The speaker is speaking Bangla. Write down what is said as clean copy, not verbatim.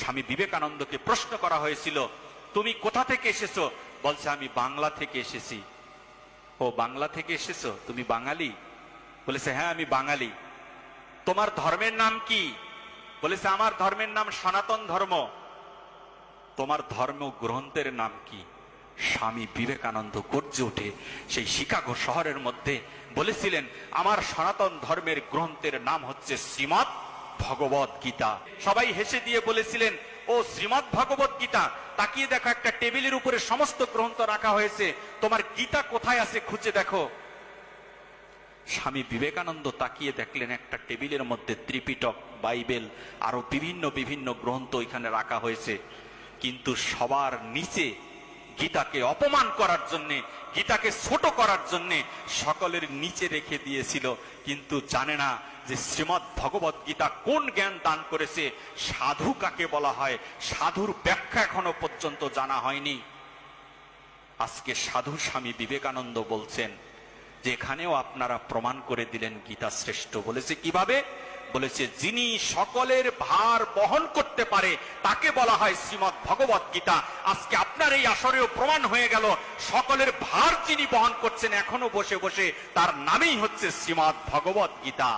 স্বামী বিবেকানন্দকে প্রশ্ন করা হয়েছিল, তুমি কোথা থেকে এসেছো? বলছে, আমি বাংলা থেকে এসেছি। ও, বাংলা থেকে এসেছো, তুমি বাঙালি? বলেছে, হ্যাঁ আমি বাঙালি। তোমার ধর্মের নাম কি? বলেছে, আমার ধর্মের নাম সনাতন ধর্ম। তোমার ধর্ম গ্রন্থের নাম কি? স্বামী বিবেকানন্দ গর্জে উঠে সেই শিকাগো শহরের মধ্যে বলেছিলেন, আমার সনাতন ধর্মের গ্রন্থের নাম হচ্ছে শ্রীমৎ ভগবত গীতা। সবাই হেসে দিয়ে বলেছিলেন, ও শ্রীমৎ ভগবত গীতা, তাকিয়ে দেখো একটা টেবিলের উপরে সমস্ত গ্রন্থ রাখা হয়েছে, তোমার গীতা কোথায় আছে খুঁজে দেখো। স্বামী বিবেকানন্দ তাকিয়ে দেখলেন একটা টেবিলের মধ্যে ত্রিপিটক, বাইবেল, আরো বিভিন্ন বিভিন্ন গ্রন্থ এখানে রাখা হয়েছে, কিন্তু সবার নিচে গীতাকে অপমান করার জন্যে, গীতাকে ছোট করার জন্যে সকলের নিচে রেখে দিয়েছিল। কিন্তু জানে না যে শ্রীমৎ ভগবত গীতা কোন জ্ঞান দান করেছে, সাধু কাকে বলা হয়, সাধুর ব্যাখ্যা এখনো পর্যন্ত জানা হয়নি। আজকে সাধু স্বামী বিবেকানন্দ বলছেন যে এখানেও আপনারা প্রমাণ করে দিলেন গীতা শ্রেষ্ঠ। বলেছে কিভাবে? বলেছে, যিনি সকলের ভার বহন করতে পারে তাকে বলা হয় শ্রীমৎ ভগবত গীতা। আজকে আপনার এই আসরেও প্রমাণ হয়ে গেল, সকলের ভার যিনি বহন করছেন এখনো বসে বসে, তার নামেই হচ্ছে শ্রীমৎ ভগবত গীতা।